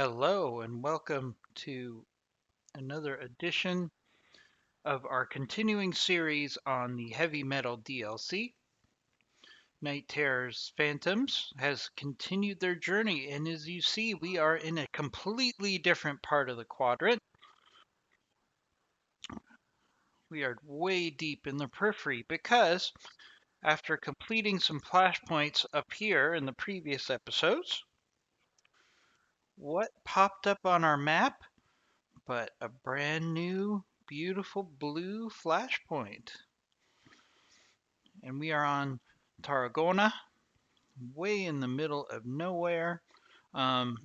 Hello and welcome to another edition of our continuing series on the heavy metal DLC. Night Terror's Phantoms has continued their journey, and as you see, we are in a completely different part of the quadrant. We are way deep in the periphery because after completing some flashpoints up here in the previous episodes, what popped up on our map but a brand new, beautiful blue flashpoint? And we are on Tarragona, way in the middle of nowhere. Um,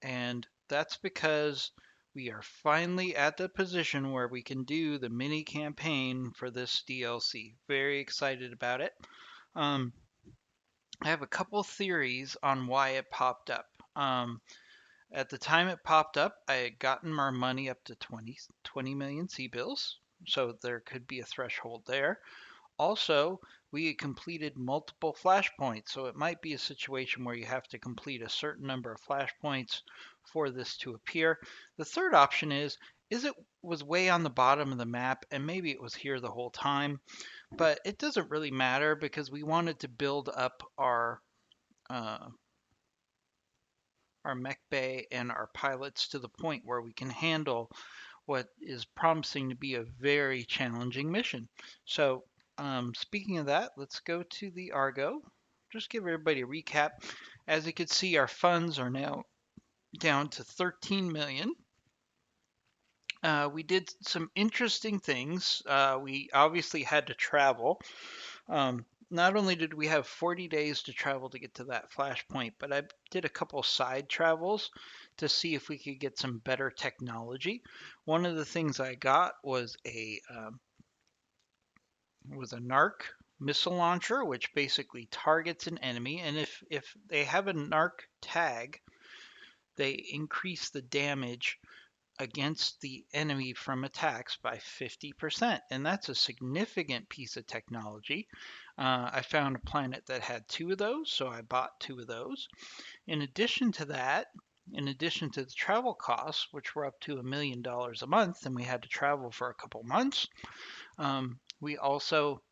and that's because we are finally at the position where we can do the mini campaign for this DLC. Very excited about it. Um, I have a couple theories on why it popped up. At the time it popped up, I had gotten our money up to 20 million C bills, so there could be a threshold there. Also, we had completed multiple flashpoints, so it might be a situation where you have to complete a certain number of flashpoints for this to appear. The third option is it was way on the bottom of the map and maybe it was here the whole time, but it doesn't really matter because we wanted to build up uh, our mech bay and our pilots to the point where we can handle what is promising to be a very challenging mission. So, speaking of that, let's go to the Argo. Just give everybody a recap. As you can see, our funds are now down to 13 million. We did some interesting things. We obviously had to travel. Not only did we have 40 days to travel to get to that flashpoint, but I did a couple side travels to see if we could get some better technology. One of the things I got was a NARC missile launcher, which basically targets an enemy, and if they have a NARC tag, they increase the damage against the enemy from attacks by 50%. And that's a significant piece of technology. I found a planet that had two of those, so I bought two of those. In addition to that, in addition to the travel costs, which were up to $1 million a month, and we had to travel for a couple months, we also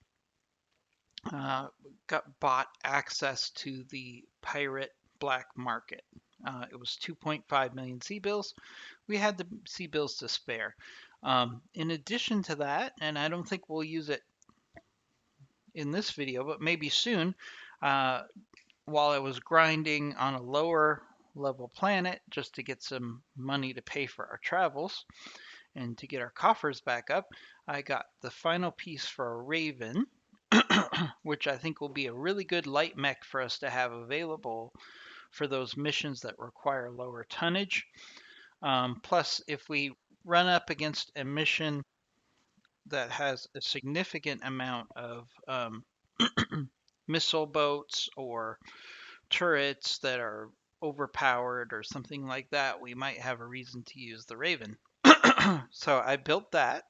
got bought access to the pirate black market. It was 2.5 million C bills. We had the C bills to spare. In addition to that, and I don't think we'll use it in this video, but maybe soon, uh, while I was grinding on a lower level planet just to get some money to pay for our travels and to get our coffers back up, I got the final piece for a Raven, which I think will be a really good light mech for us to have available for those missions that require lower tonnage. Plus, if we run up against a mission that has a significant amount of missile boats or turrets that are overpowered or something like that, we might have a reason to use the Raven. So I built that.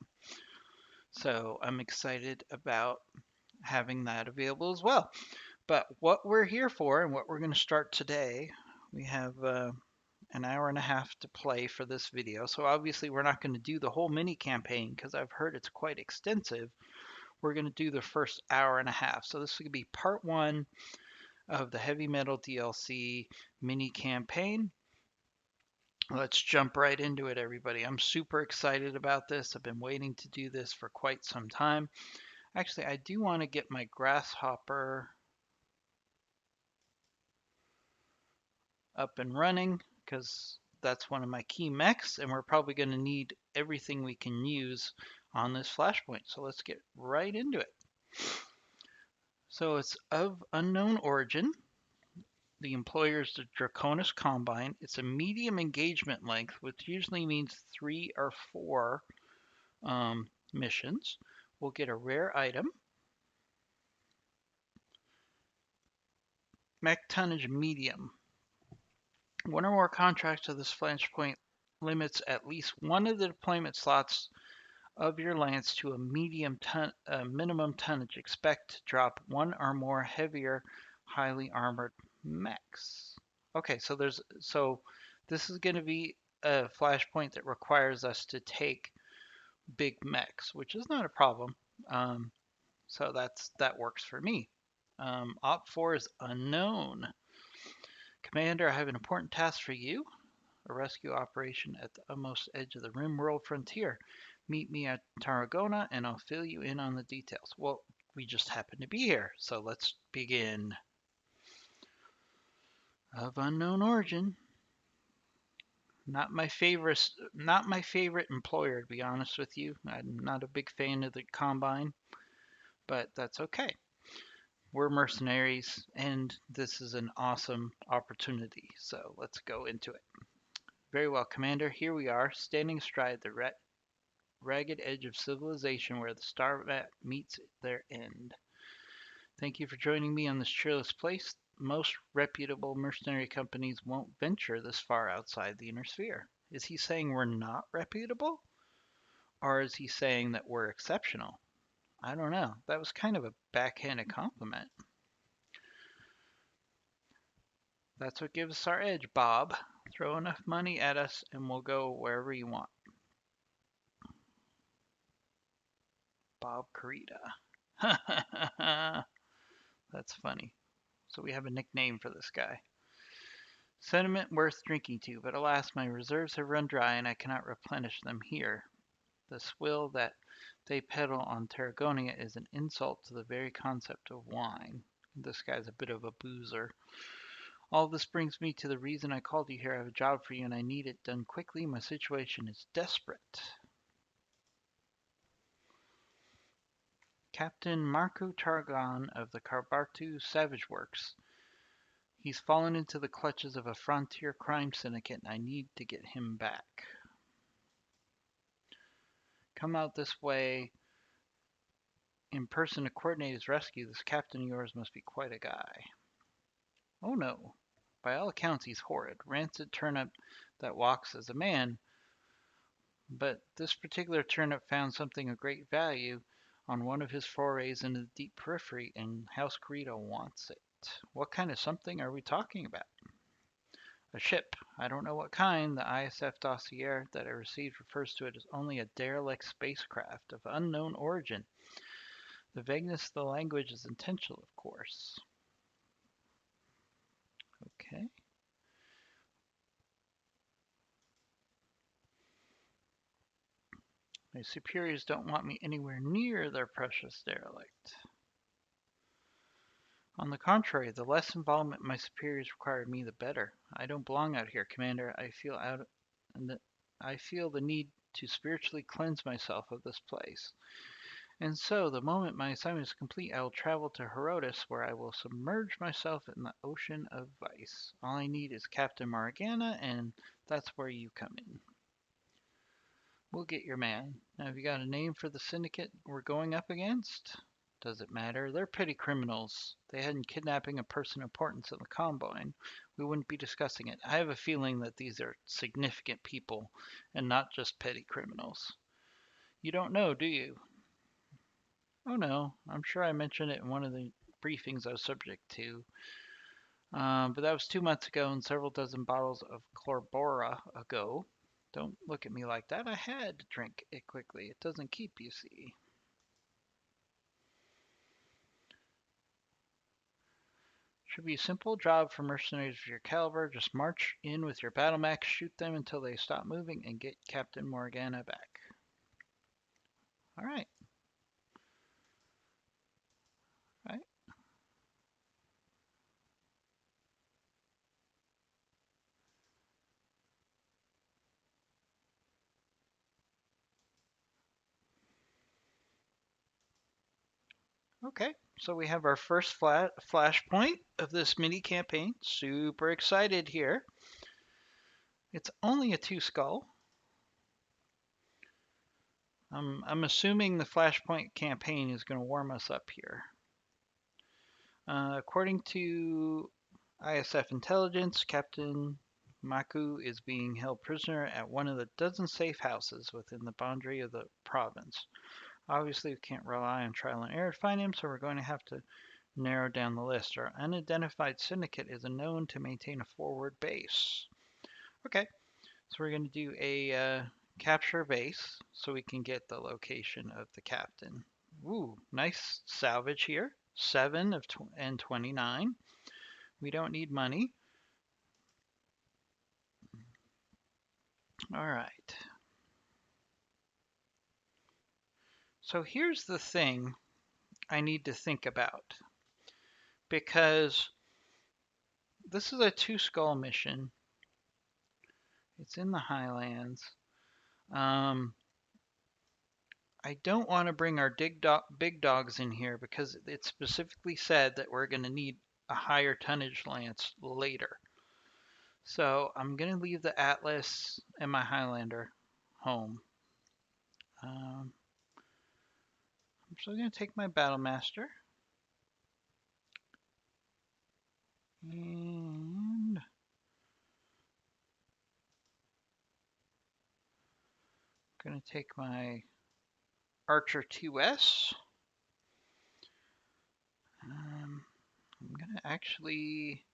So I'm excited about having that available as well. But what we're here for and what we're going to start today, we have an hour and a half to play for this video. So obviously we're not going to do the whole mini campaign because I've heard it's quite extensive. We're going to do the first hour and a half. So this is going to be part one of the Heavy Metal DLC mini campaign. Let's jump right into it, everybody. I'm super excited about this. I've been waiting to do this for quite some time. Actually, I do want to get my grasshopper up and running because that's one of my key mechs, and we're probably going to need everything we can use on this flashpoint. So let's get right into it. So it's of unknown origin. The employer is the Draconis Combine. It's a medium engagement length, which usually means 3 or 4 missions. We'll get a rare item. Mech tonnage medium. One or more contracts of this flashpoint limits at least one of the deployment slots of your lance to a minimum tonnage. Expect to drop one or more heavier, highly armored mechs. Okay, so This is going to be a flashpoint that requires us to take big mechs, which is not a problem. Um, so that works for me. Op 4 is unknown. Commander, I have an important task for you. A rescue operation at the utmost edge of the Rimworld frontier. Meet me at Tarragona and I'll fill you in on the details. Well, we just happen to be here, so let's begin. Of unknown origin. Not my favorite employer, to be honest with you. I'm not a big fan of the Combine, but that's okay. We're mercenaries, and this is an awesome opportunity, so let's go into it. Very well, Commander. Here we are, standing astride the ragged edge of civilization where the star map meets their end. Thank you for joining me on this cheerless place. Most reputable mercenary companies won't venture this far outside the inner sphere. Is he saying we're not reputable? Or is he saying that we're exceptional? I don't know. That was kind of a backhanded compliment. That's what gives us our edge, Bob. Throw enough money at us and we'll go wherever you want. Bob Carita. That's funny. So we have a nickname for this guy. Sentiment worth drinking to, but alas, my reserves have run dry and I cannot replenish them here. The swill that they peddle on Tarragona is an insult to the very concept of wine. This guy's a bit of a boozer. All this brings me to the reason I called you here. I have a job for you and I need it done quickly. My situation is desperate. Captain Marco Targon of the Carbartu Savage Works. He's fallen into the clutches of a frontier crime syndicate and I need to get him back. Come out this way in person to coordinate his rescue. This captain of yours must be quite a guy. Oh no. By all accounts he's horrid. Rancid turnip that walks as a man. But this particular turnip found something of great value on one of his forays into the deep periphery, and House Carito wants it. What kind of something are we talking about? A ship. I don't know what kind. The ISF dossier that I received refers to it as only a derelict spacecraft of unknown origin. The vagueness of the language is intentional, of course. Okay. My superiors don't want me anywhere near their precious derelict. On the contrary, the less involvement my superiors require of me, the better. I don't belong out here, Commander. I feel the need to spiritually cleanse myself of this place. And so, the moment my assignment is complete, I will travel to Herodotus, where I will submerge myself in the ocean of vice. All I need is Captain Morgana, and that's where you come in. We'll get your man. Now, have you got a name for the syndicate we're going up against? Does it matter? They're petty criminals. They hadn't kidnapping a person of importance in the Combine. We wouldn't be discussing it. I have a feeling that these are significant people and not just petty criminals. You don't know, do you? Oh no, I'm sure I mentioned it in one of the briefings I was subject to. But that was 2 months ago and several dozen bottles of Chlorbora ago. Don't look at me like that. I had to drink it quickly. It doesn't keep, you see. Should be a simple job for mercenaries of your caliber. Just march in with your battle mechs, shoot them until they stop moving, and get Captain Morgana back. All right. All right. Okay. So we have our first flashpoint of this mini campaign. Super excited here. It's only a 2 skull. I'm assuming the flashpoint campaign is going to warm us up here. According to ISF intelligence, Captain Maku is being held prisoner at one of the dozen safe houses within the boundary of the province. Obviously, we can't rely on trial and error to find him, so we're going to have to narrow down the list. Our unidentified syndicate is known to maintain a forward base. Okay, so we're going to do a capture base so we can get the location of the captain. Ooh, nice salvage here. 7 of and 29. We don't need money. All right. So here's the thing I need to think about, because this is a 2 skull mission. It's in the Highlands. Um, I don't want to bring our big dogs in here because it specifically said that we're going to need a higher tonnage lance later. So I'm going to leave the Atlas and my Highlander home. I'm still going to take my Battlemaster. And I'm going to take my Archer 2S. I'm going to actually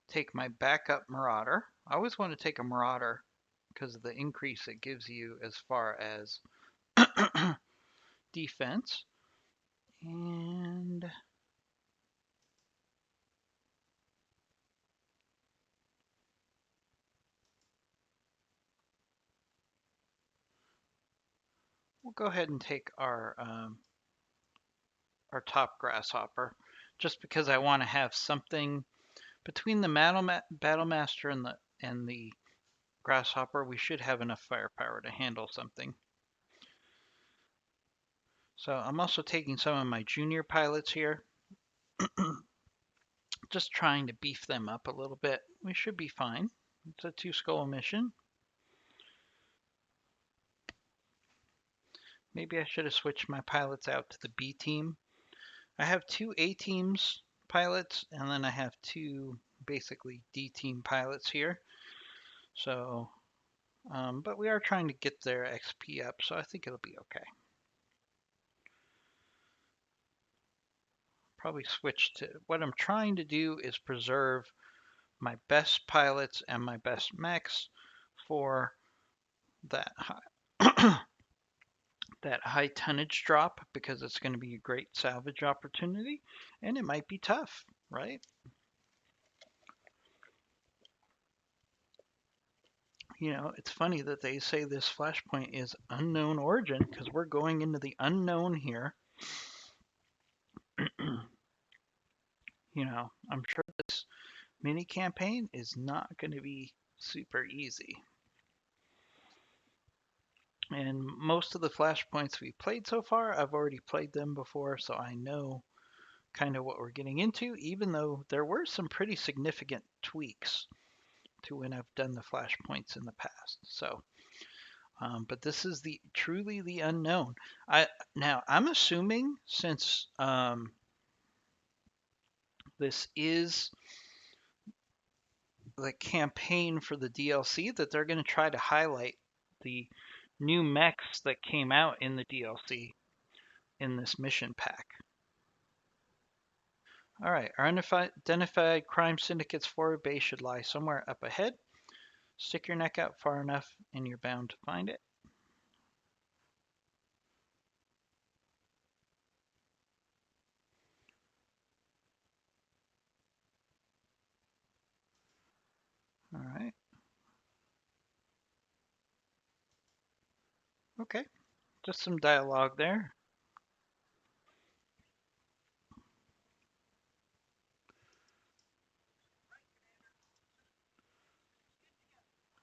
take my backup Marauder. I always want to take a Marauder because of the increase it gives you as far as defense. And we'll go ahead and take our top Grasshopper, just because I want to have something between the Battlemaster and the Grasshopper. We should have enough firepower to handle something. So I'm also taking some of my junior pilots here, just trying to beef them up a little bit. We should be fine. It's a 2 skull mission. Maybe I should have switched my pilots out to the B team. I have 2 A teams pilots, and then I have 2 basically D team pilots here. So, but we are trying to get their XP up, so I think it'll be okay. Probably switch to, what I'm trying to do is preserve my best pilots and my best mechs for that high, that high tonnage drop, because it's going to be a great salvage opportunity, and it might be tough, right? You know, it's funny that they say this flashpoint is unknown origin, because we're going into the unknown here. You know, I'm sure this mini campaign is not going to be super easy. And most of the flashpoints we played so far, I've already played them before, so I know kind of what we're getting into, even though there were some pretty significant tweaks to when I've done the flashpoints in the past. So, but this is truly the unknown. I'm assuming, since this is the campaign for the DLC, that they're going to try to highlight the new mechs that came out in the DLC in this mission pack. All right, our identified crime syndicate's forward base should lie somewhere up ahead. Stick your neck out far enough and you're bound to find it. All right. Okay, just some dialogue there.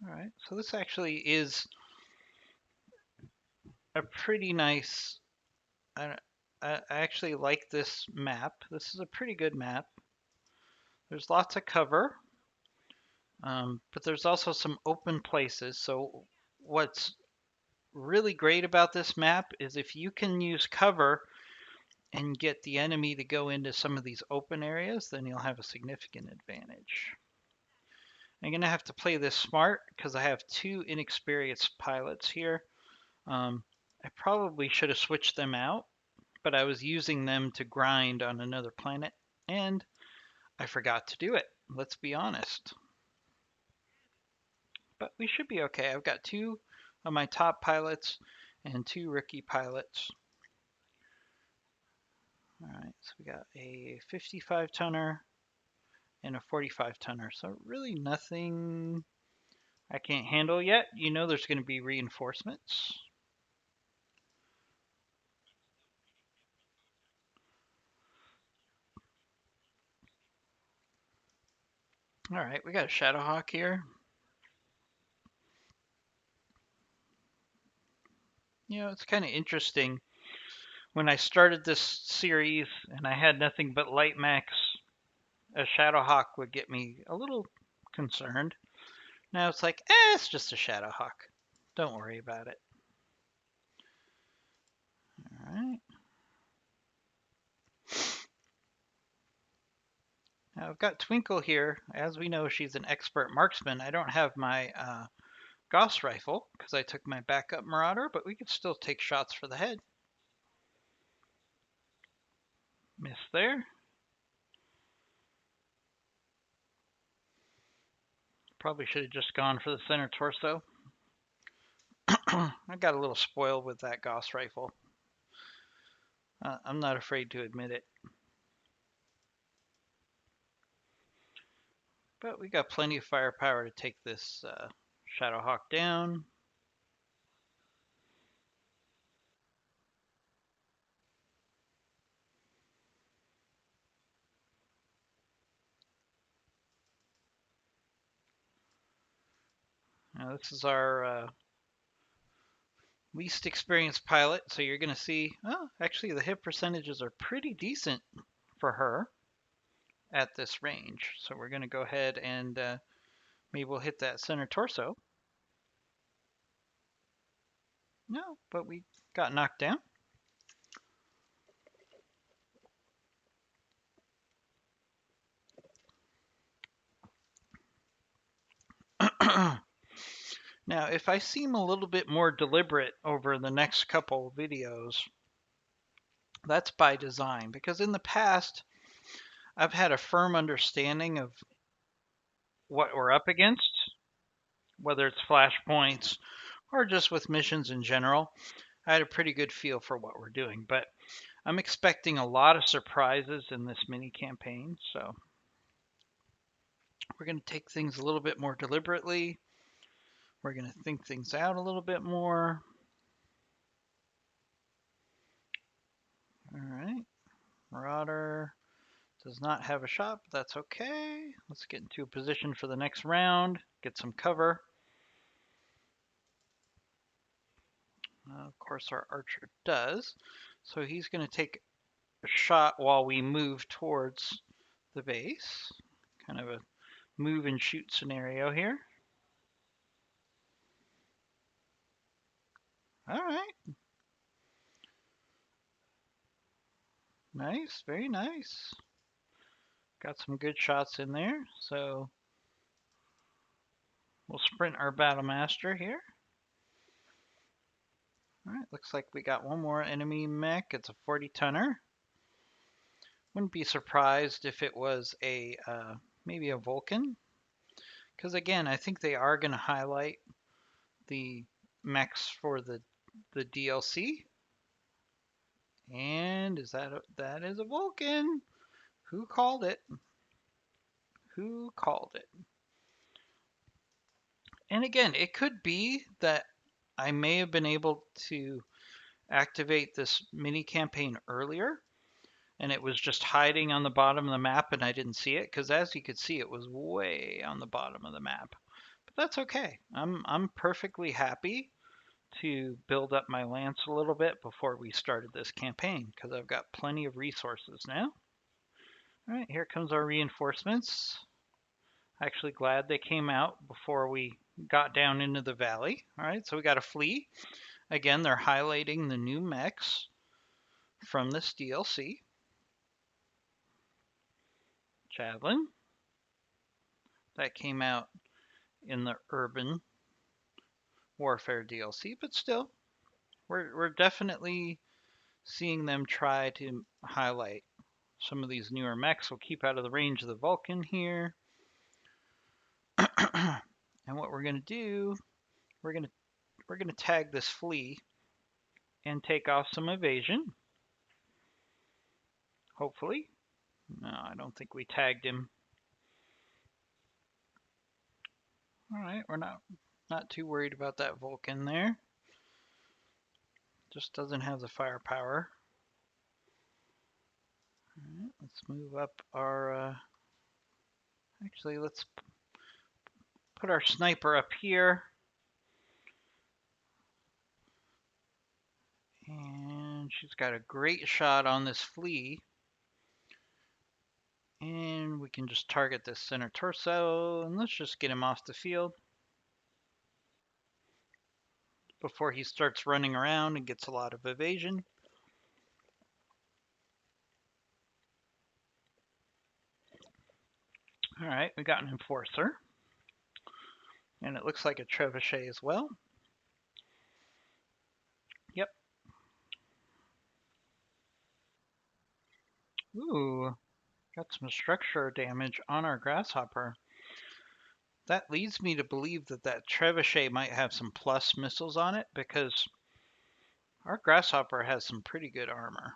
All right, so this actually is a pretty nice. I, I actually like this map. This is a pretty good map. There's lots of cover, but there's also some open places. So what's really great about this map is if you can use cover and get the enemy to go into some of these open areas, then you'll have a significant advantage. I'm going to have to play this smart because I have 2 inexperienced pilots here. I probably should have switched them out, but I was using them to grind on another planet, and I forgot to do it. Let's be honest. but we should be okay. I've got 2 of my top pilots and 2 rookie pilots. All right, so we got a 55 tonner and a 45 tonner. So really nothing I can't handle yet. You know there's going to be reinforcements. All right, we got a Shadowhawk here. You know, it's kind of interesting. When I started this series and I had nothing but light mechs, a Shadowhawk would get me a little concerned. Now it's like, it's just a Shadowhawk. Don't worry about it. All right. Now I've got Twinkle here. As we know, she's an expert marksman. I don't have my Gauss rifle because I took my backup Marauder, but we could still take shots for the head. Miss there. Probably should have just gone for the center torso. I got a little spoiled with that Gauss rifle. I'm not afraid to admit it. But we got plenty of firepower to take this Shadowhawk down. Now this is our least experienced pilot, so you're going to see, oh, actually the hit percentages are pretty decent for her at this range. So we're going to go ahead and maybe we'll hit that center torso. No, but we got knocked down. Now, if I seem a little bit more deliberate over the next couple videos, that's by design, because in the past, I've had a firm understanding of what we're up against, whether it's flashpoints or just with missions in general. I had a pretty good feel for what we're doing, but I'm expecting a lot of surprises in this mini campaign, so we're going to take things a little bit more deliberately. We're going to think things out a little bit more. All right, Marauder does not have a shot, but that's okay. Let's get into a position for the next round, get some cover. Of course, our archer does. So he's going to take a shot while we move towards the base. Kind of a move and shoot scenario here. All right. Nice, very nice. Got some good shots in there. So we'll sprint our Battle Master here. All right, looks like we got one more enemy mech. It's a 40 tonner. Wouldn't be surprised if it was a maybe a Vulcan, because again, I think they are going to highlight the mechs for the DLC. And is that is a Vulcan? Who called it? Who called it? And again, it could be that I may have been able to activate this mini campaign earlier and it was just hiding on the bottom of the map and I didn't see it, because as you could see, it was way on the bottom of the map. But that's okay. I'm perfectly happy to build up my lance a little bit before we started this campaign, because I've got plenty of resources now. All right, here comes our reinforcements. Actually glad they came out before we got down into the valley. All right, so we got a fleet. Again, they're highlighting the new mechs from this DLC. Javelin. That came out in the Urban Warfare DLC, but still, we're definitely seeing them try to highlight some of these newer mechs. Will keep out of the range of the Vulcan here. And what we're going to do, we're going to tag this flea and take off some evasion. Hopefully. No, I don't think we tagged him. All right, we're not too worried about that Vulcan there. Just doesn't have the firepower. All right, let's move up our. Actually, let's put our sniper up here. And she's got a great shot on this flea. And we can just target this center torso. And let's just get him off the field before he starts running around and gets a lot of evasion. All right, we got an enforcer. And it looks like a trebuchet as well. Yep. Ooh, got some structure damage on our grasshopper. That leads me to believe that that trebuchet might have some plus missiles on it because our grasshopper has some pretty good armor.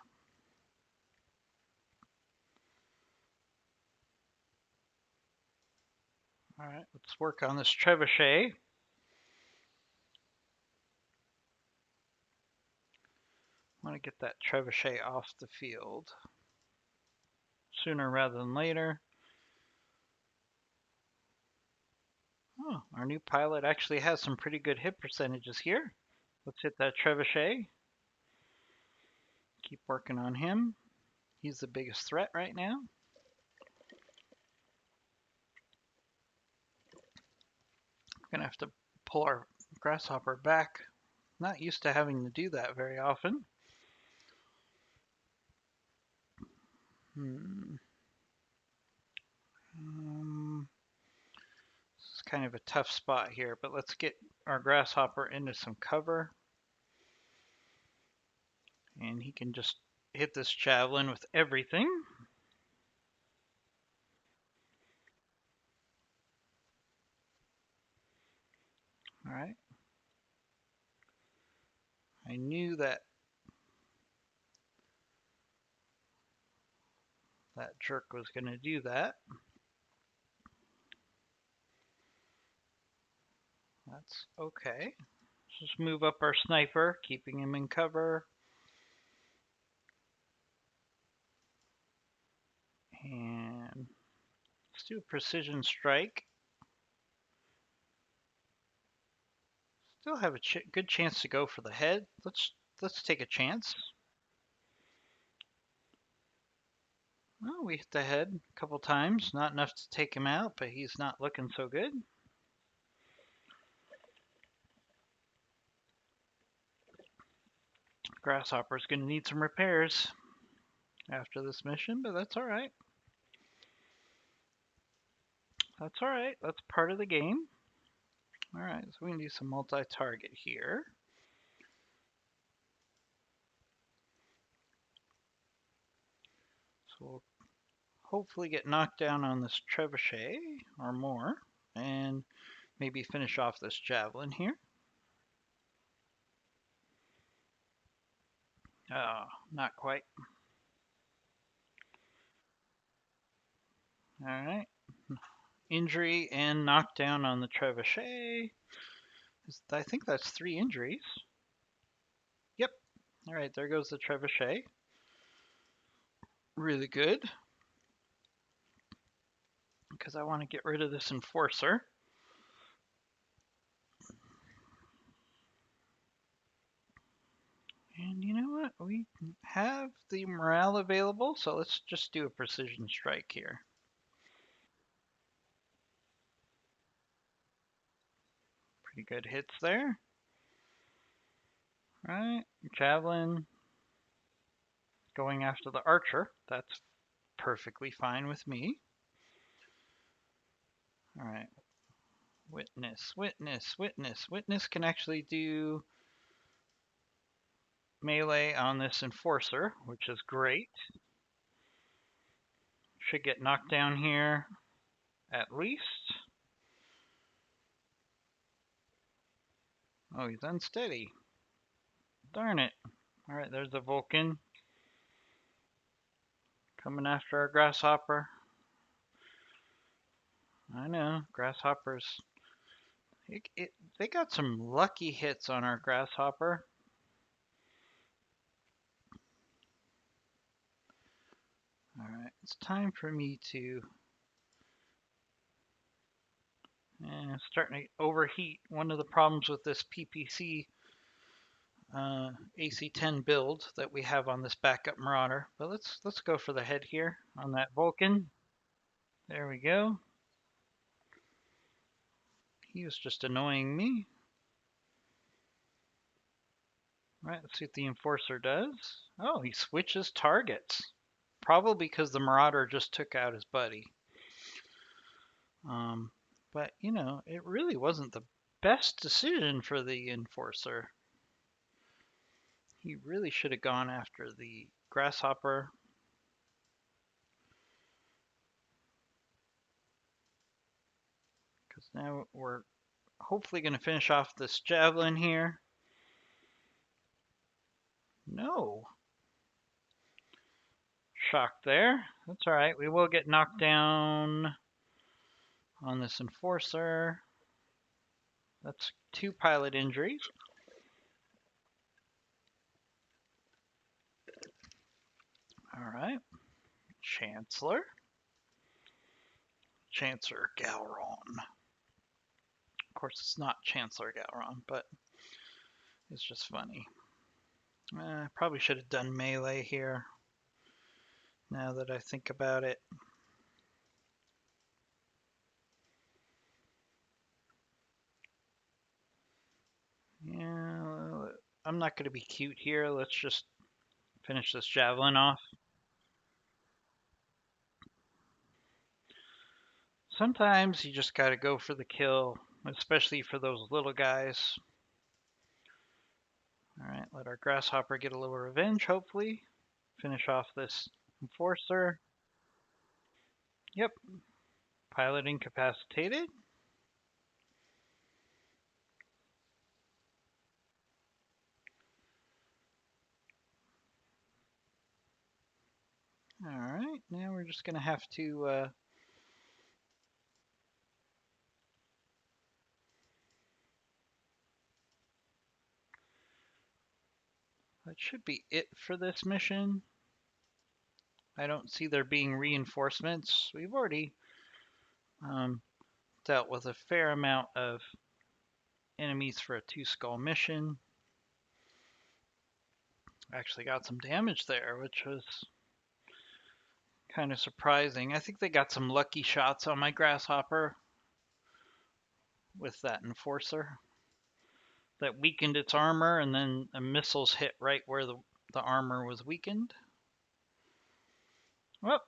All right, let's work on this trebuchet. I want to get that trebuchet off the field sooner rather than later. Oh, our new pilot actually has some pretty good hit percentages here. Let's hit that trebuchet. Keep working on him. He's the biggest threat right now. We're gonna have to pull our grasshopper back. Not used to having to do that very often. This is kind of a tough spot here, but let's get our grasshopper into some cover. And he can just hit this javelin with everything. All right. I knew that that jerk was going to do that. That's okay. Let's just move up our sniper, keeping him in cover. And let's do a precision strike. Still have a good chance to go for the head. Let's take a chance. Well, we hit the head a couple times. Not enough to take him out, but he's not looking so good. Grasshopper's going to need some repairs after this mission, but that's all right. That's all right. That's part of the game. All right, so we can do some multi-target here. So we'll hopefully get knocked down on this trebuchet or more, and maybe finish off this javelin here. Oh, not quite. All right. Injury and knockdown on the trebuchet. I think that's 3 injuries. Yep. All right, there goes the trebuchet. Really good. Because I want to get rid of this enforcer. And you know what? We have the morale available, so let's just do a precision strike here. Pretty good hits there. All right, javelin. Going after the archer. That's perfectly fine with me. All right. Witness, witness, witness. Witness can actually do melee on this enforcer, which is great. Should get knocked down here at least. Oh, he's unsteady. Darn it. All right, there's a Vulcan coming after our grasshopper. I know, grasshoppers. They got some lucky hits on our grasshopper. All right, it's time for me to starting to overheat. One of the problems with this PPC AC-10 build that we have on this backup Marauder. But let's go for the head here on that Vulcan. There we go. He was just annoying me. All right, let's see what the Enforcer does. Oh, he switches targets. Probably because the Marauder just took out his buddy. But, you know, it really wasn't the best decision for the Enforcer. He really should have gone after the Grasshopper. Because now we're hopefully going to finish off this Javelin here. No. Shock there. That's alright. We will get knocked down on this Enforcer. That's 2 pilot injuries. Alright. Chancellor. Chancellor Galron. Of course, it's not Chancellor Galron, but it's just funny. I probably should have done melee here, now that I think about it. Yeah, I'm not going to be cute here. Let's just finish this Javelin off. Sometimes you just got to go for the kill, especially for those little guys. Alright, let our Grasshopper get a little revenge, hopefully. Finish off this Enforcer. Yep. Pilot incapacitated. Alright, now we're just going to have to that should be it for this mission. I don't see there being reinforcements. We've already dealt with a fair amount of enemies for a 2-skull mission. Actually got some damage there, which was kind of surprising. I think they got some lucky shots on my Grasshopper with that Enforcer that weakened its armor, and then the missiles hit right where the armor was weakened. Well,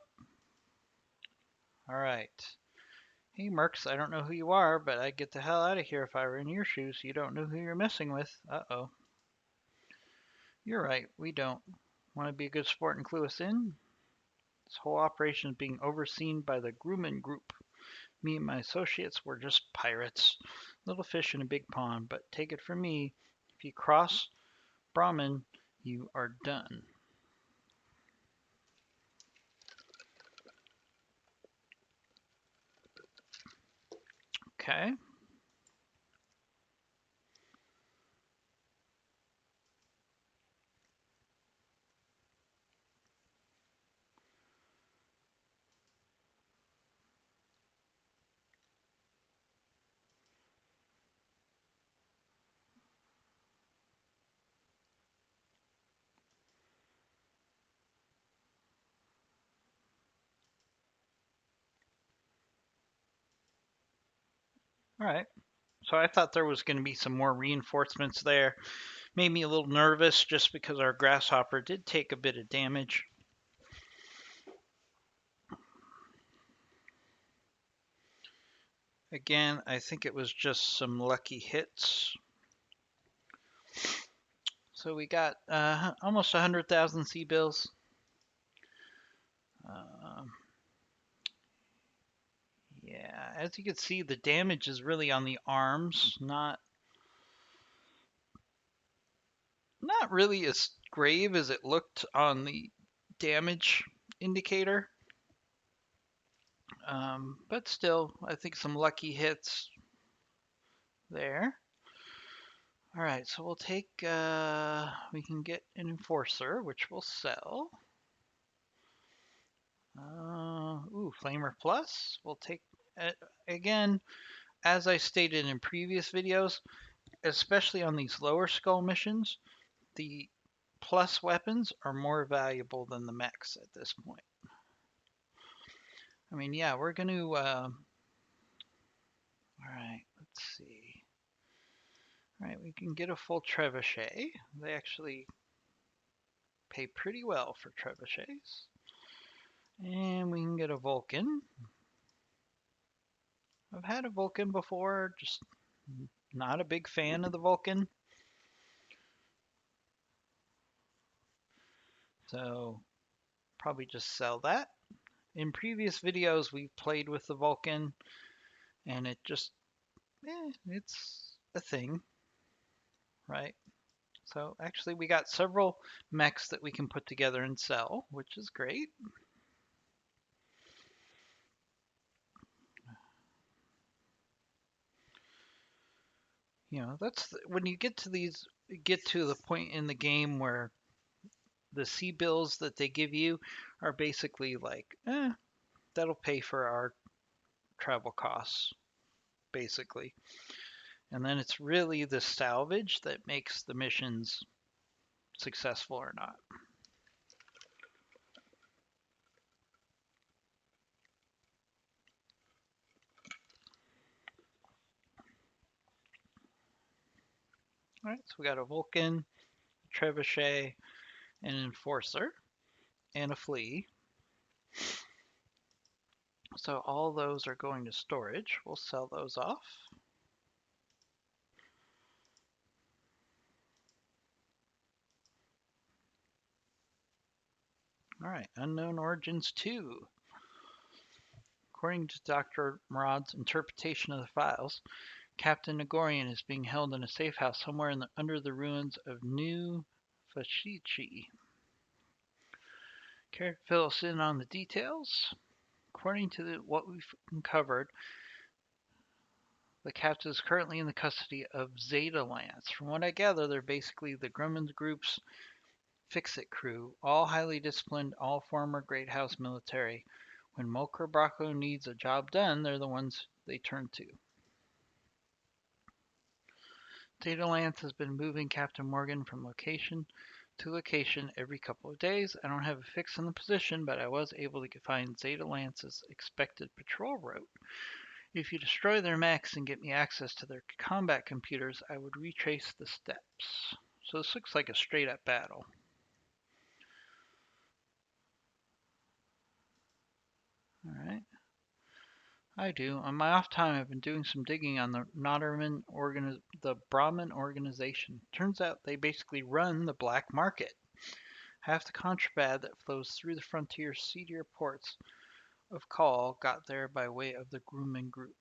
alright. Hey Mercs, I don't know who you are, but I'd get the hell out of here if I were in your shoes. You don't know who you're messing with. Uh-oh. You're right, we don't. Want to be a good sport and clue us in? This whole operation is being overseen by the Grumman Group. Me and my associates were just pirates. Little fish in a big pond, but take it from me, if you cross Brahmin, you are done. Okay. All right. So I thought there was going to be some more reinforcements there. Made me a little nervous just because our Grasshopper did take a bit of damage. Again, I think it was just some lucky hits. So we got almost 100,000 C-bills. Yeah, as you can see, the damage is really on the arms, not not really as grave as it looked on the damage indicator. But still, I think some lucky hits there. All right, so we'll take, we can get an enforcer, which we'll sell. Flamer Plus. We'll take, again, as I stated in previous videos, especially on these lower skull missions, the plus weapons are more valuable than the mechs at this point. I mean, yeah, we're going to, all right, let's see. All right, we can get a full trebuchet. They actually pay pretty well for trebuchets. And we can get a Vulcan. I've had a Vulcan before, just not a big fan of the Vulcan. So probably just sell that. In previous videos, we've played with the Vulcan, and it just, it's a thing, right? So actually, we got several mechs that we can put together and sell, which is great. You know, that's when you get to the point in the game where the C bills that they give you are basically like, that'll pay for our travel costs, basically. And then it's really the salvage that makes the missions successful or not. All right, so we got a Vulcan, Trebuchet, an Enforcer, and a Flea. So all those are going to storage. We'll sell those off. All right, Unknown Origins 2. According to Dr. Murad's interpretation of the files, Captain Nagorian is being held in a safe house somewhere under the ruins of New Fashichi. Care to fill us in on the details? According to what we've uncovered, the captain is currently in the custody of Zeta Lance. From what I gather, they're basically the Grumman Group's fix-it crew, all highly disciplined, all former Great House military. When Mulker Bracco needs a job done, they're the ones they turn to. Zeta Lance has been moving Captain Morgan from location to location every couple of days. I don't have a fix on the position, but I was able to find Zeta Lance's expected patrol route. If you destroy their mechs and get me access to their combat computers, I would retrace the steps. So this looks like a straight up battle. Alright. I do. On my off time, I've been doing some digging on the Brahmin organization. Turns out they basically run the black market. Half the contraband that flows through the frontier seedier ports of call got there by way of the Grumman Group.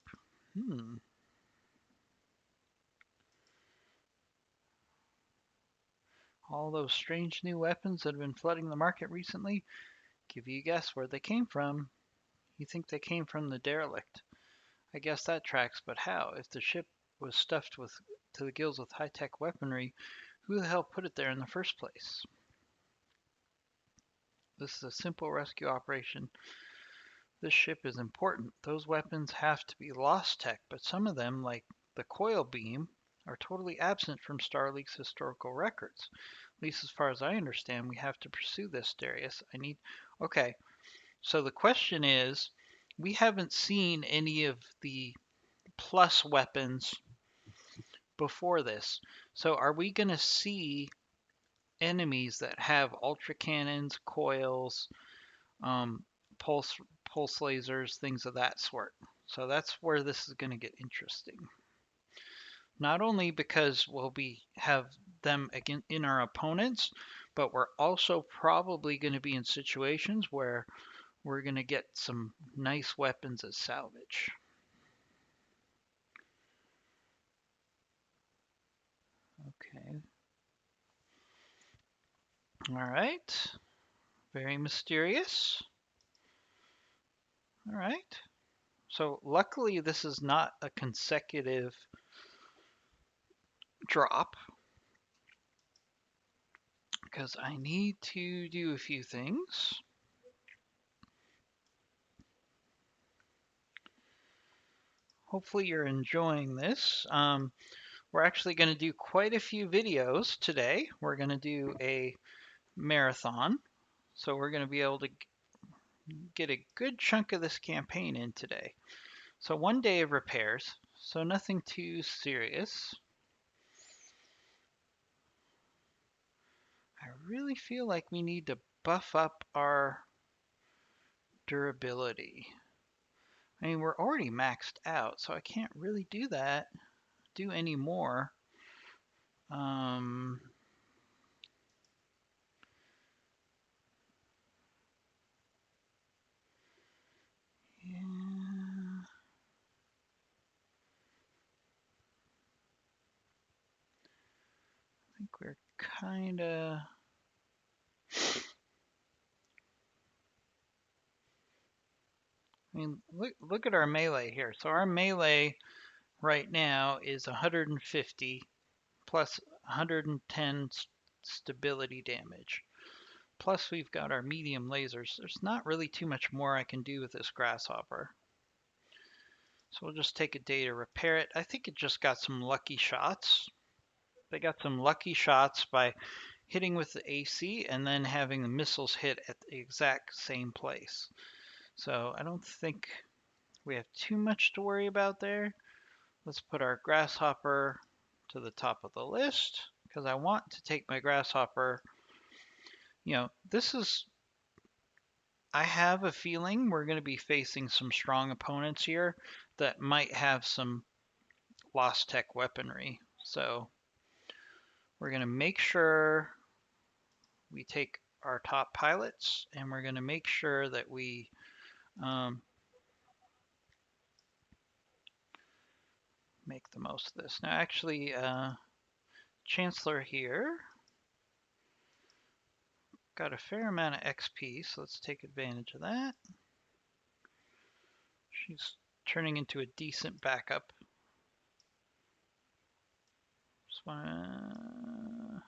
All those strange new weapons that have been flooding the market recently, give you a guess where they came from. You think they came from the derelict. I guess that tracks, but how? If the ship was stuffed to the gills with high-tech weaponry, who the hell put it there in the first place? This is a simple rescue operation. This ship is important. Those weapons have to be lost tech, but some of them, like the coil beam, are totally absent from Starleak's historical records. At least as far as I understand, we have to pursue this, Darius. Okay, so the question is, we haven't seen any of the plus weapons before this. So are we going to see enemies that have ultra cannons, coils, um, pulse lasers, things of that sort? So that's where this is going to get interesting. Not only because we'll have them again in our opponents, but we're also probably going to be in situations where we're going to get some nice weapons as salvage. Okay. All right. Very mysterious. All right. So luckily this is not a consecutive drop because I need to do a few things. Hopefully you're enjoying this. We're actually going to do quite a few videos today. We're going to do a marathon. So we're going to be able to get a good chunk of this campaign in today. So one day of repairs, so nothing too serious. I really feel like we need to buff up our durability. I mean, we're already maxed out, so I can't really do any more. Um, yeah, I think we're kind of. I mean, look at our melee here. So our melee right now is 150 plus 110 stability damage. Plus we've got our medium lasers. There's not really too much more I can do with this grasshopper. So we'll just take a day to repair it. I think it just got some lucky shots. They got some lucky shots by hitting with the AC and then having the missiles hit at the exact same place. So I don't think we have too much to worry about there. Let's put our grasshopper to the top of the list because I want to take my grasshopper. This is, I have a feeling we're going to be facing some strong opponents here that might have some lost tech weaponry. So we're going to make sure we take our top pilots and we're going to make sure that we make the most of this. Now, actually, Chancellor here got a fair amount of XP, so let's take advantage of that. She's turning into a decent backup. Just want to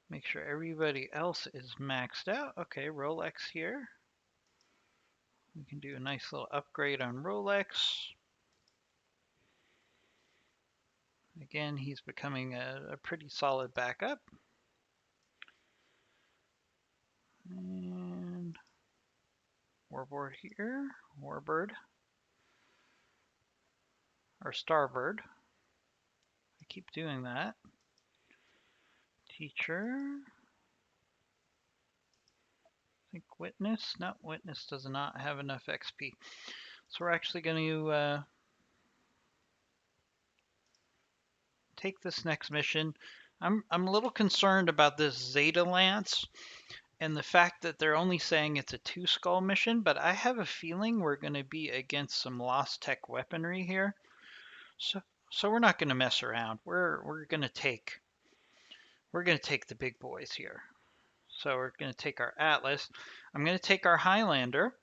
make sure everybody else is maxed out. Okay, Rolex here. We can do a nice little upgrade on Rolex. Again, he's becoming a pretty solid backup. And Warbird here. Warbird. Or Starbird. I keep doing that. Teacher. I think Witness. No, Witness does not have enough XP. So we're actually going to take this next mission. I'm a little concerned about this Zeta Lance and the fact that they're only saying it's a 2-skull mission, but I have a feeling we're going to be against some lost tech weaponry here. So we're not going to mess around. We're going to take the big boys here. So we're going to take our Atlas. I'm going to take our Highlander.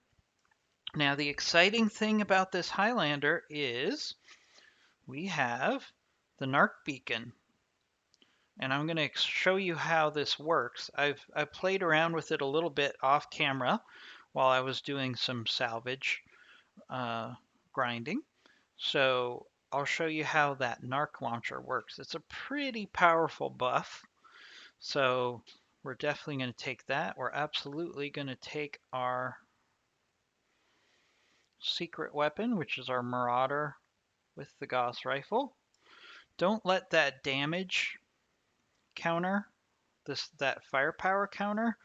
Now the exciting thing about this Highlander is we have the Narc beacon. And I'm going to show you how this works. I've played around with it a little bit off camera while I was doing some salvage grinding. So I'll show you how that Narc launcher works. It's a pretty powerful buff. So we're definitely going to take that. We're absolutely going to take our secret weapon, which is our Marauder with the Gauss rifle. Don't let that damage counter, that firepower counter,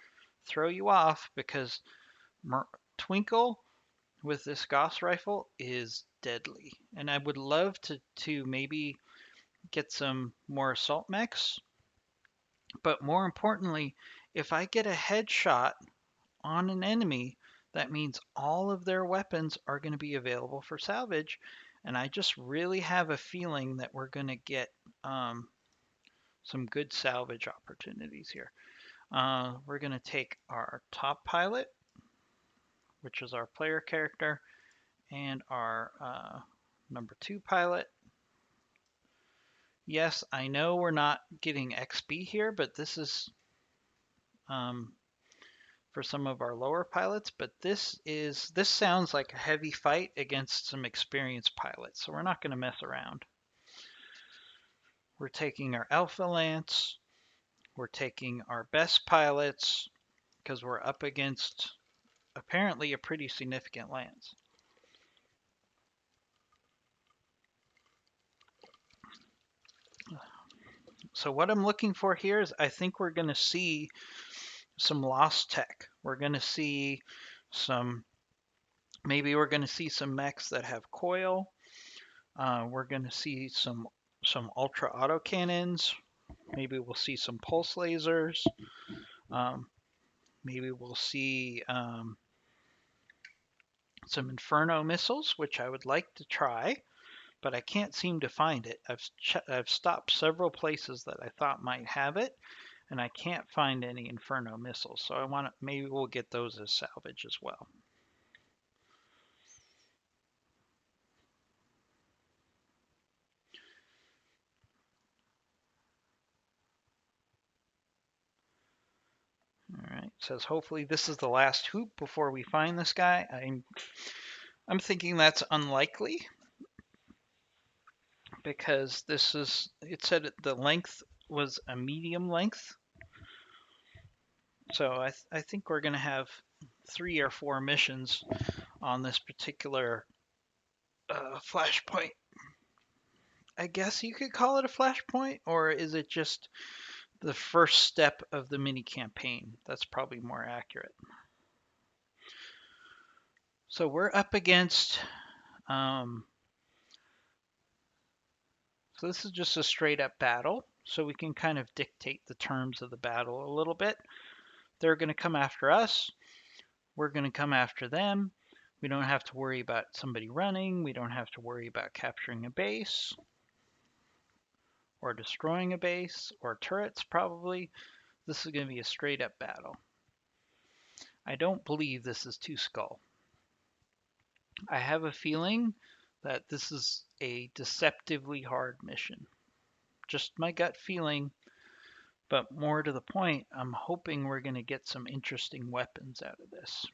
throw you off because Twinkle with this Gauss rifle is deadly. And I would love to maybe get some more assault mechs. But more importantly, if I get a headshot on an enemy, that means all of their weapons are going to be available for salvage. And I just really have a feeling that we're going to get some good salvage opportunities here. We're going to take our top pilot, which is our player character, and our number 2 pilot. Yes, I know we're not getting XP here, but this is for some of our lower pilots, but this sounds like a heavy fight against some experienced pilots, so we're not going to mess around. We're taking our Alpha Lance, we're taking our best pilots, because we're up against apparently a pretty significant lance. So what I'm looking for here is I think we're going to see some lost tech. We're going to see some, maybe we're going to see some mechs that have coil. We're going to see some ultra autocannons. Maybe we'll see some pulse lasers. Maybe we'll see some Inferno missiles, which I would like to try, but I can't seem to find it. I've stopped several places that I thought might have it, and I can't find any Inferno missiles. So I want to, maybe we'll get those as salvage as well. All right, it says hopefully this is the last hoop before we find this guy. I'm thinking that's unlikely because this is, it said the length was a medium length. So I think we're going to have 3 or 4 missions on this particular flashpoint. I guess you could call it a flashpoint, or is it just the first step of the mini campaign? That's probably more accurate. So we're up against, so this is just a straight up battle. So we can kind of dictate the terms of the battle a little bit. They're going to come after us. We're going to come after them. We don't have to worry about somebody running. We don't have to worry about capturing a base or destroying a base or turrets probably. This is going to be a straight up battle. I don't believe this is 2 Skull. I have a feeling that this is a deceptively hard mission. Just my gut feeling, but more to the point, I'm hoping we're going to get some interesting weapons out of this.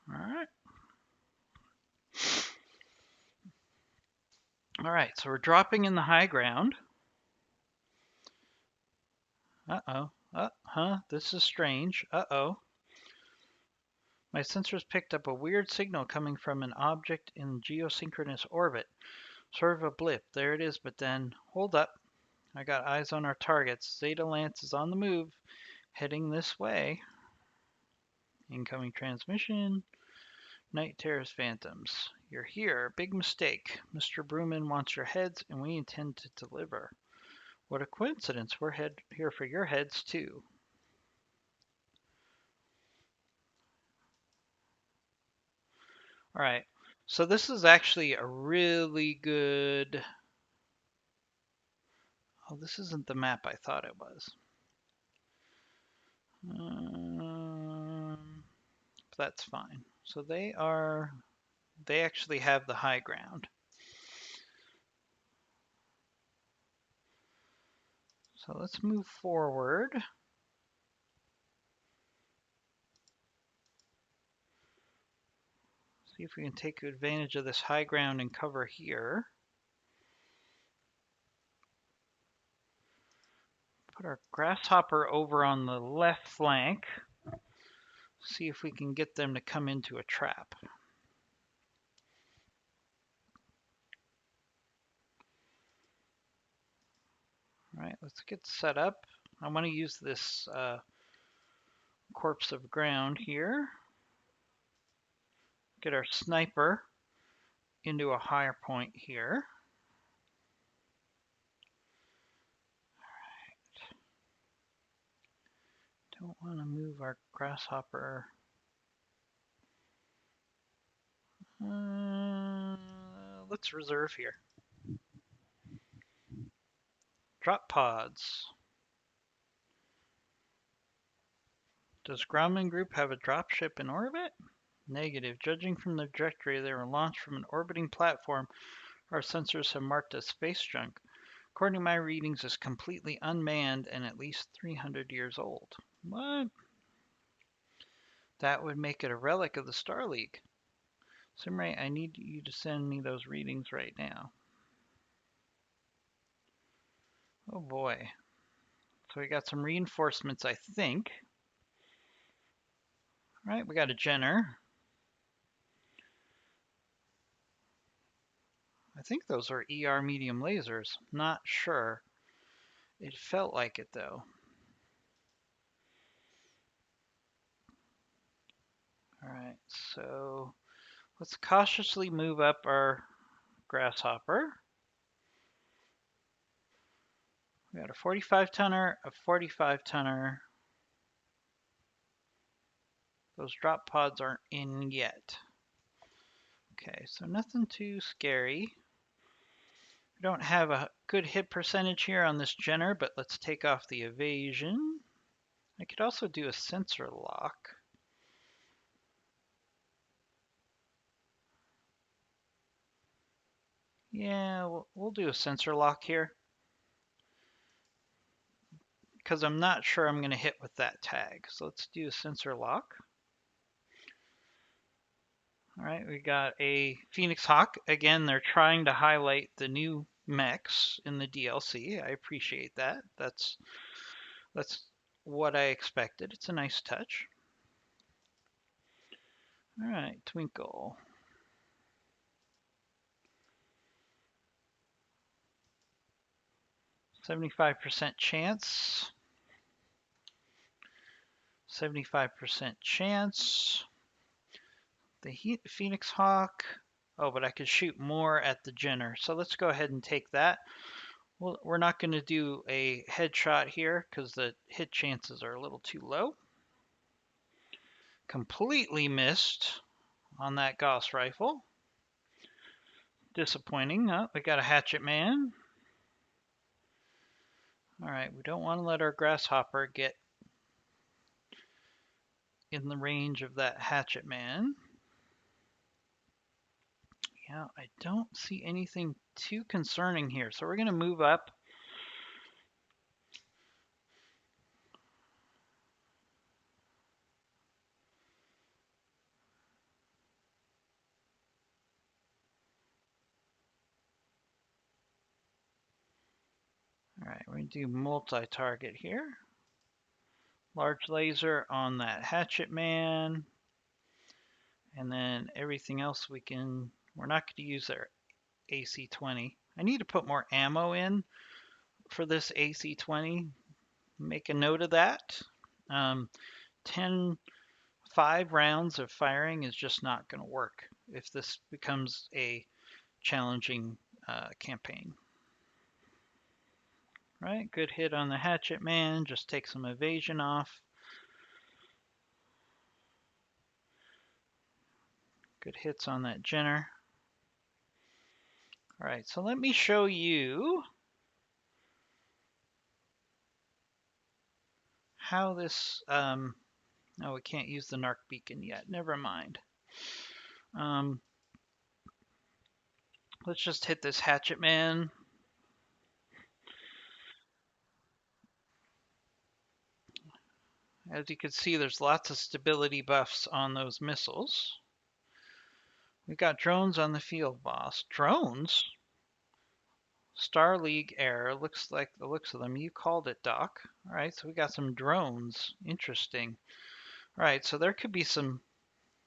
All right. All right, so we're dropping in the high ground. Uh-oh. This is strange. Uh-oh. My sensors picked up a weird signal coming from an object in geosynchronous orbit. Sort of a blip. There it is, but then, hold up. I got eyes on our targets. Zeta Lance is on the move, heading this way. Incoming transmission. Night Terror's Phantoms. You're here. Big mistake. Mr. Brewman wants your heads, and we intend to deliver. What a coincidence. We're here for your heads, too. All right. So this is actually a really good... Oh, this isn't the map I thought it was. That's fine. So they actually have the high ground. So let's move forward. See if we can take advantage of this high ground and cover here. Put our grasshopper over on the left flank. See if we can get them to come into a trap. All right, let's get set up. I want to use this corpse of ground here. Get our sniper into a higher point here. Don't want to move our grasshopper. Let's reserve here. Drop pods. Does Grumman Group have a dropship in orbit? Negative. Judging from the trajectory, they were launched from an orbiting platform our sensors have marked as space junk. According to my readings, it's completely unmanned and at least 300 years old. What? That would make it a relic of the Star League. Simray, I need you to send me those readings right now. Oh boy. So we got some reinforcements, I think. All right, we got a Jenner. I think those are ER medium lasers. Not sure. It felt like it though. All right, so let's cautiously move up our grasshopper. We got a 45 tonner, a 45 tonner. Those drop pods aren't in yet. Okay, so nothing too scary. We don't have a good hit percentage here on this Jenner, but let's take off the evasion. I could also do a sensor lock. Yeah, we'll do a sensor lock here because I'm not sure I'm going to hit with that tag. So let's do a sensor lock. All right, we got a Phoenix Hawk. Again, they're trying to highlight the new mechs in the DLC. I appreciate that. That's what I expected. It's a nice touch. All right, Twinkle. 75% chance. 75% chance. The Phoenix Hawk. Oh, but I could shoot more at the Jenner. So let's go ahead and take that. Well, we're not going to do a headshot here because the hit chances are a little too low. Completely missed on that Gauss rifle. Disappointing. Oh, we got a hatchet man. All right, we don't want to let our grasshopper get in the range of that hatchet man. Yeah, I don't see anything too concerning here. So we're going to move up. All right, we're going to do multi-target here. Large laser on that hatchet man. And then everything else we're not going to use our AC-20. I need to put more ammo in for this AC-20. Make a note of that. 5 rounds of firing is just not going to work if this becomes a challenging campaign. Right, good hit on the hatchet man. Just take some evasion off. Good hits on that Jenner. All right, so let me show you how this. Oh, we can't use the narc beacon yet. Never mind. Let's just hit this hatchet man. As you can see, there's lots of stability buffs on those missiles. We've got drones on the field, boss. Drones? Star League error. Looks like the looks of them. You called it, Doc. All right, so we got some drones. Interesting. All right, so there could be some.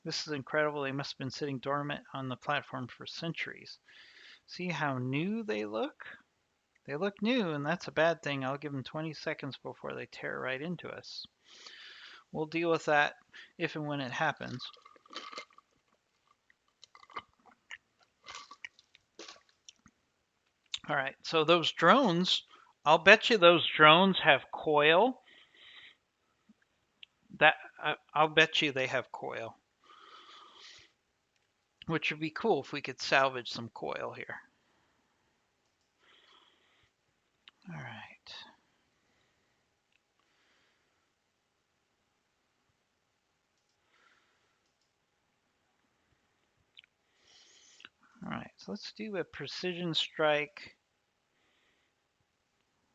This is incredible. They must have been sitting dormant on the platform for centuries. See how new they look? They look new, and that's a bad thing. I'll give them 20 seconds before they tear right into us. We'll deal with that if and when it happens. All right, so those drones, I'll bet you those drones have coil. That I'll bet you they have coil, which would be cool if we could salvage some coil here. All right. All right, so let's do a precision strike.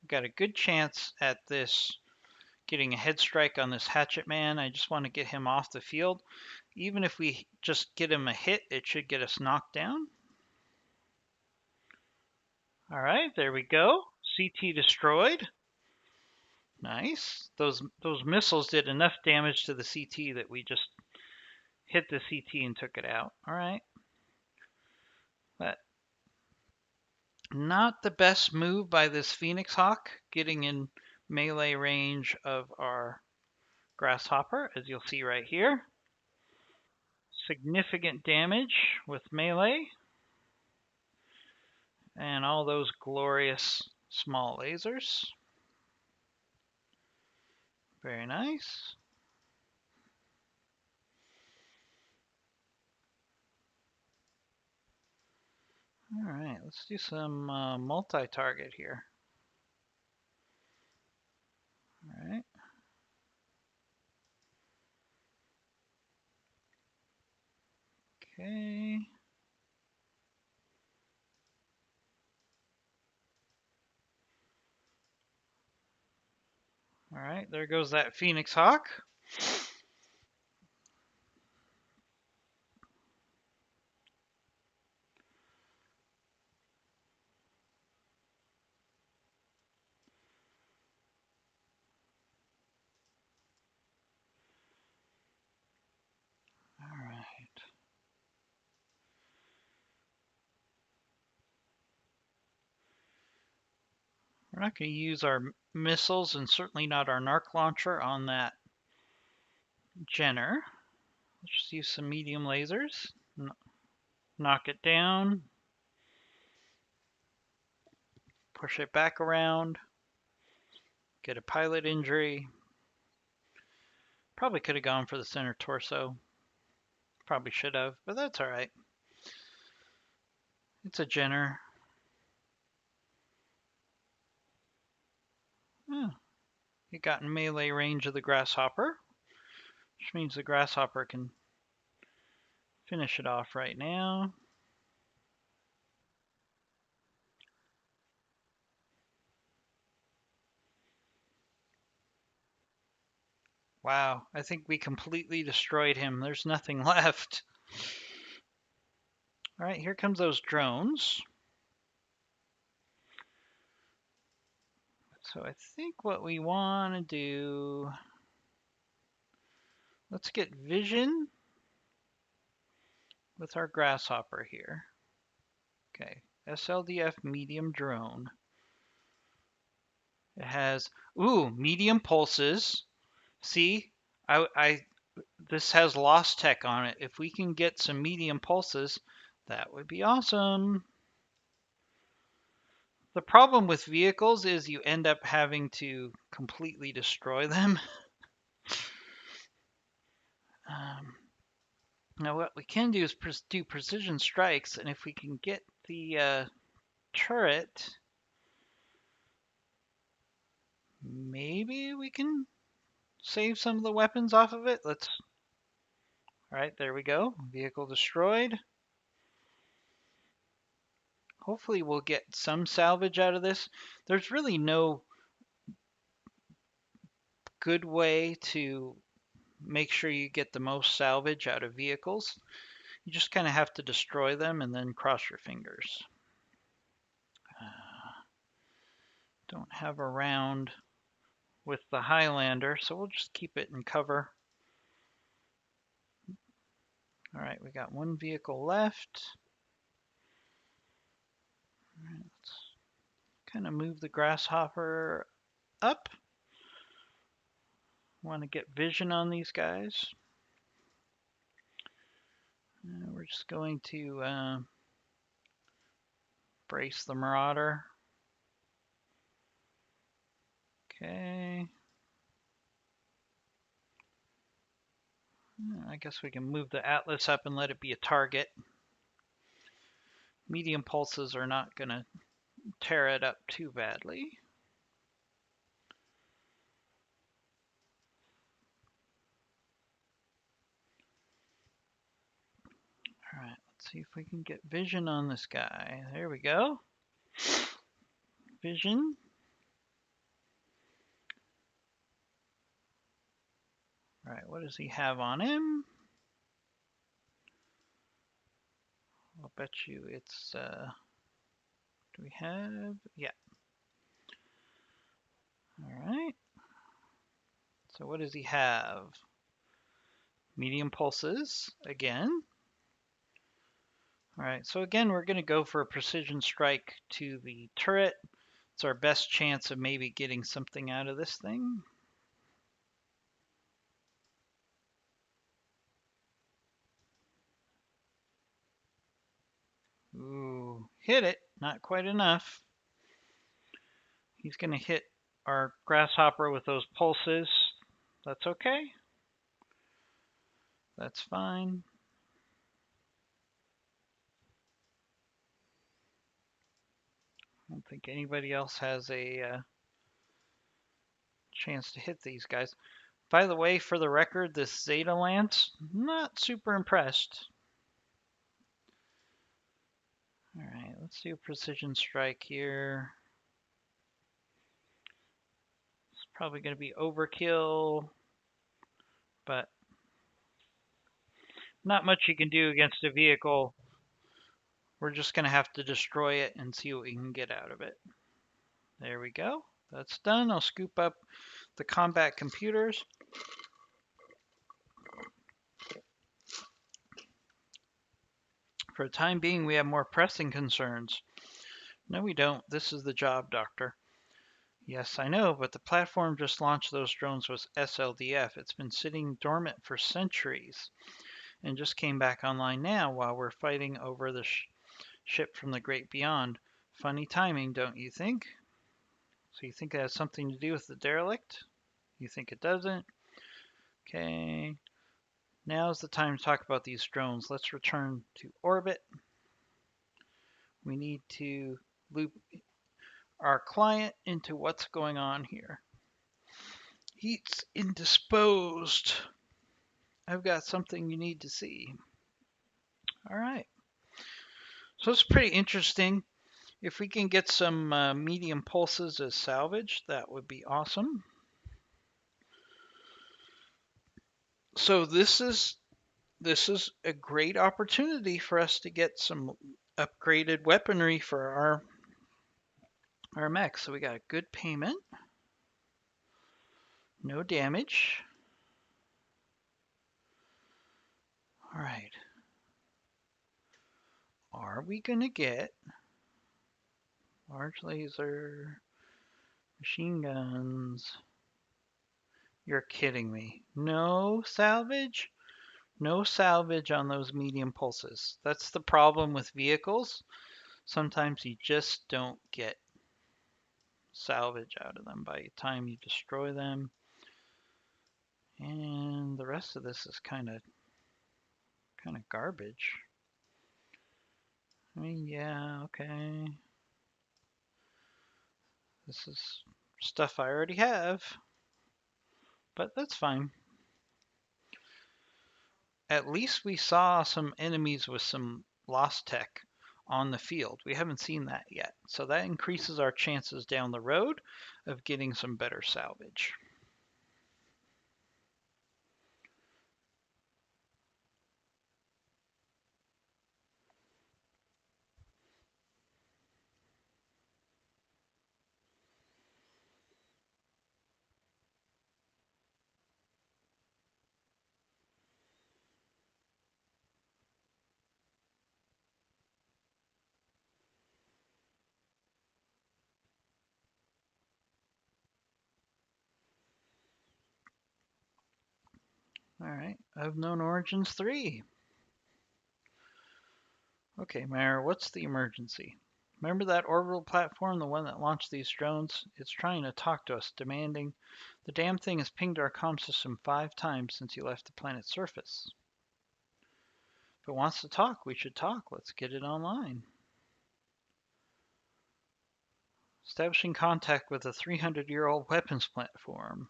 We've got a good chance at this getting a head strike on this hatchet man. I just want to get him off the field. Even if we just get him a hit, it should get us knocked down. All right, there we go. CT destroyed. Nice. Those missiles did enough damage to the CT that we just hit the CT and took it out. All right. But not the best move by this Phoenix Hawk, getting in melee range of our Grasshopper, as you'll see right here. Significant damage with melee. And all those glorious small lasers. Very nice. All right, let's do some multi-target here. All right. Okay. All right, there goes that Phoenix Hawk. All right. We're not going to use our missiles and certainly not our narc launcher on that Jenner. Let's just use some medium lasers. Knock it down. Push it back around. Get a pilot injury. Probably could have gone for the center torso. Probably should have, but that's all right. It's a Jenner. Oh, you got in melee range of the Grasshopper, which means the Grasshopper can finish it off right now. Wow, I think we completely destroyed him. There's nothing left. All right, here comes those drones. So I think what we want to do, let's get vision with our Grasshopper here. Okay, SLDF medium drone. It has, medium pulses. See, this has lost tech on it. If we can get some medium pulses, that would be awesome. The problem with vehicles is you end up having to completely destroy them. Now what we can do is do precision strikes, and if we can get the turret, maybe we can save some of the weapons off of it. All right, there we go. Vehicle destroyed. Hopefully we'll get some salvage out of this. There's really no good way to make sure you get the most salvage out of vehicles. You just kind of have to destroy them and then cross your fingers. Don't have a round with the Highlander, so we'll just keep it in cover. All right, we got one vehicle left. All right, let's kind of move the Grasshopper up. Want to get vision on these guys. We're just going to brace the Marauder. Okay. I guess we can move the Atlas up and let it be a target. Medium pulses are not going to tear it up too badly. All right, let's see if we can get vision on this guy. There we go. Vision. All right, what does he have on him? I'll bet you it's, do we have, yeah. All right. So what does he have? Medium pulses again. All right, so again, we're going to go for a precision strike to the turret. It's our best chance of maybe getting something out of this thing. Ooh, hit it. Not quite enough. He's going to hit our grasshopper with those pulses. That's okay. That's fine. I don't think anybody else has a chance to hit these guys. By the way, for the record, this Zeta Lance, not super impressed. All right, let's do a precision strike here. It's probably going to be overkill, but not much you can do against a vehicle. We're just going to have to destroy it and see what we can get out of it. There we go. That's done. I'll scoop up the combat computers. For the time being, we have more pressing concerns. No, we don't. This is the job, Doctor. Yes, I know, but the platform just launched those drones with SLDF. It's been sitting dormant for centuries and just came back online now while we're fighting over the ship from the great beyond. Funny timing, don't you think? So you think it has something to do with the derelict? You think it doesn't? Okay. Now's the time to talk about these drones. Let's return to orbit. We need to loop our client into what's going on here. He's indisposed. I've got something you need to see. All right. So it's pretty interesting. If we can get some medium pulses as salvage, that would be awesome. So this is a great opportunity for us to get some upgraded weaponry for our mech. So we got a good payment, no damage. All right. Are we gonna get large laser, machine guns? You're kidding me. No salvage? No salvage on those medium pulses. That's the problem with vehicles. Sometimes you just don't get salvage out of them by the time you destroy them. And the rest of this is kind of garbage. I mean, yeah, okay. This is stuff I already have, but that's fine. At least we saw some enemies with some lost tech on the field. We haven't seen that yet. So that increases our chances down the road of getting some better salvage. All right, Unknown Origins 3. Okay, Mayor, what's the emergency? Remember that orbital platform, the one that launched these drones? It's trying to talk to us, demanding. The damn thing has pinged our comm system 5 times since you left the planet's surface. If it wants to talk, we should talk. Let's get it online. Establishing contact with a 300-year-old weapons platform.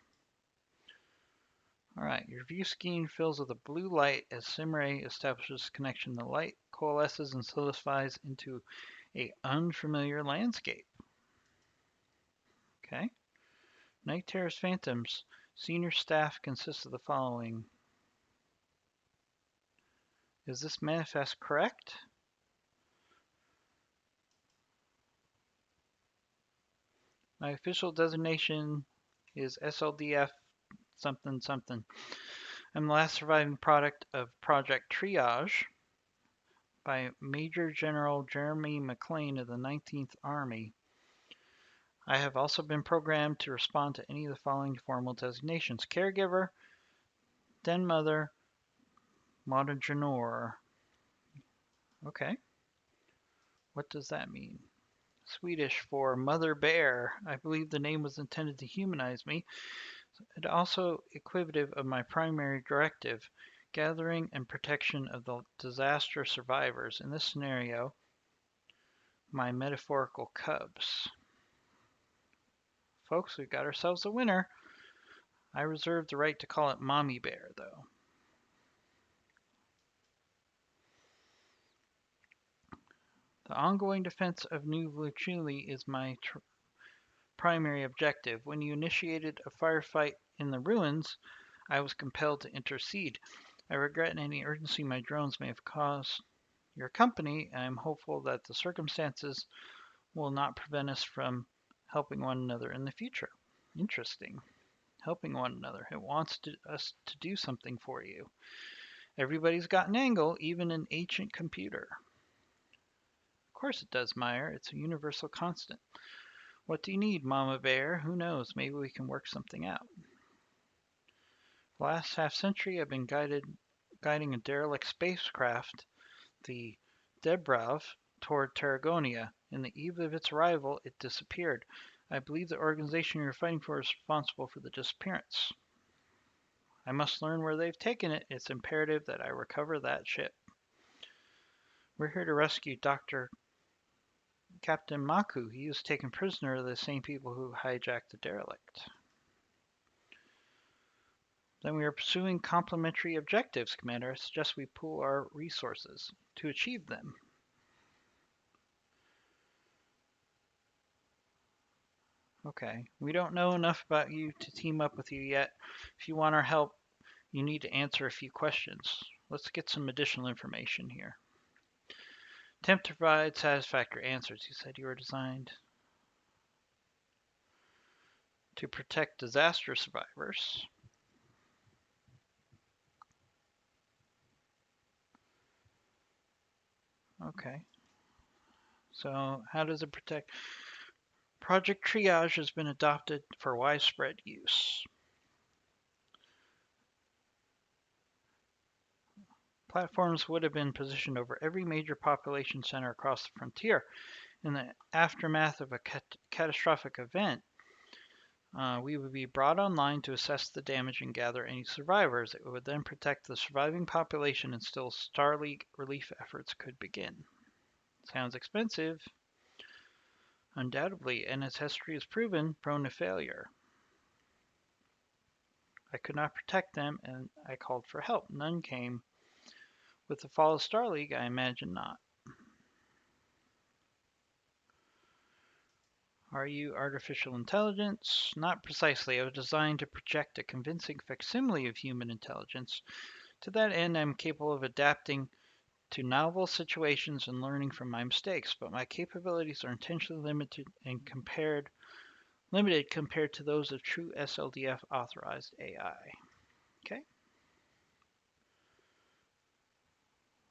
Alright, your view screen fills with a blue light as SimRay establishes connection. The light coalesces and solidifies into an unfamiliar landscape. Okay. Night Terror's Phantoms. Senior staff consists of the following. Is this manifest correct? My official designation is SLDF something something. I'm the last surviving product of Project Triage by Major General Jeremy McLean of the 19th Army. I have also been programmed to respond to any of the following formal designations: caregiver, den mother, monigenor. Okay. What does that mean? Swedish for mother bear. I believe the name was intended to humanize me. It also equivocative of my primary directive, gathering and protection of the disaster survivors. In this scenario, my metaphorical cubs. Folks, we've got ourselves a winner. I reserve the right to call it Mommy Bear, though. The ongoing defense of New Luchuli is my primary objective. When you initiated a firefight in the ruins, I was compelled to intercede. I regret any urgency my drones may have caused your company, and I'm hopeful that the circumstances will not prevent us from helping one another in the future. Interesting. Helping one another. It wants us to do something for you. Everybody's got an angle, even an ancient computer. Of course it does, Meyer. It's a universal constant. What do you need, Mama Bear? Who knows? Maybe we can work something out. The last half-century I've been guiding a derelict spacecraft, the Debrov, toward Tarragonia. In the eve of its arrival, it disappeared. I believe the organization you're fighting for is responsible for the disappearance. I must learn where they've taken it. It's imperative that I recover that ship. We're here to rescue Dr. Captain Maku. He was taken prisoner of the same people who hijacked the derelict. Then we are pursuing complementary objectives, Commander. I suggest we pool our resources to achieve them. Okay, we don't know enough about you to team up with you yet. If you want our help, you need to answer a few questions. Let's get some additional information here. Attempt to provide satisfactory answers. You said you were designed to protect disaster survivors. Okay. So how does it protect? Project Triage has been adopted for widespread use. Platforms would have been positioned over every major population center across the frontier. In the aftermath of a catastrophic event, we would be brought online to assess the damage and gather any survivors. It would then protect the surviving population until Star League relief efforts could begin. Sounds expensive. Undoubtedly, and as history has proven, prone to failure. I could not protect them, and I called for help. None came. With the fall of Star League, I imagine not. Are you artificial intelligence? Not precisely. I was designed to project a convincing facsimile of human intelligence. To that end, I'm capable of adapting to novel situations and learning from my mistakes, but my capabilities are intentionally limited compared to those of true SLDF authorized AI. Okay.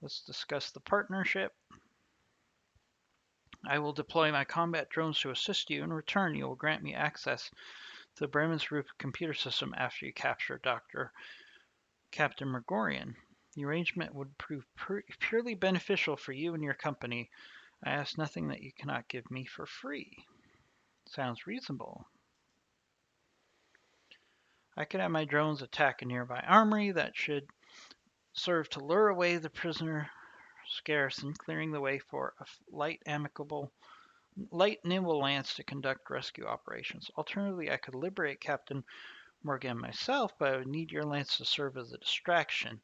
Let's discuss the partnership. I will deploy my combat drones to assist you. In return, you will grant me access to the Bremen's Roof computer system after you capture Captain Mergorian. The arrangement would prove purely beneficial for you and your company. I ask nothing that you cannot give me for free. Sounds reasonable. I could have my drones attack a nearby armory that should serve to lure away the prisoner garrison, clearing the way for a light nimble lance to conduct rescue operations. Alternatively, I could liberate Captain Morgan myself, but I would need your lance to serve as a distraction.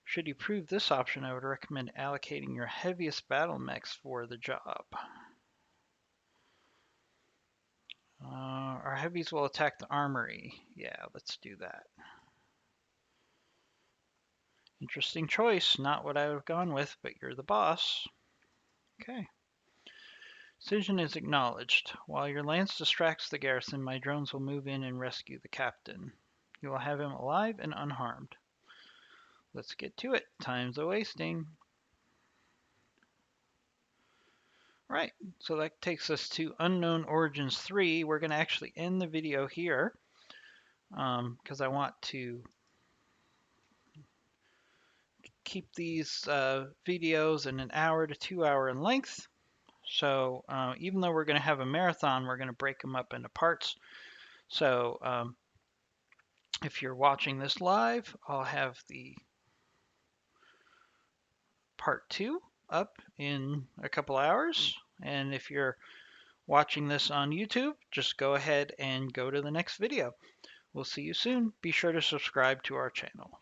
Should you prove this option, I would recommend allocating your heaviest battle mechs for the job. Our heavies will attack the armory. Yeah, let's do that. Interesting choice. Not what I would have gone with, but you're the boss. Okay. Decision is acknowledged. While your lance distracts the garrison, my drones will move in and rescue the captain. You will have him alive and unharmed. Let's get to it. Time's a-wasting. Right, so that takes us to Unknown Origins 3. We're going to actually end the video here because I want to keep these videos in an hour to 2 hour in length. So even though we're going to have a marathon, we're going to break them up into parts. So if you're watching this live, I'll have the part 2 up in a couple hours. And if you're watching this on YouTube, just go ahead and go to the next video. We'll see you soon. Be sure to subscribe to our channel.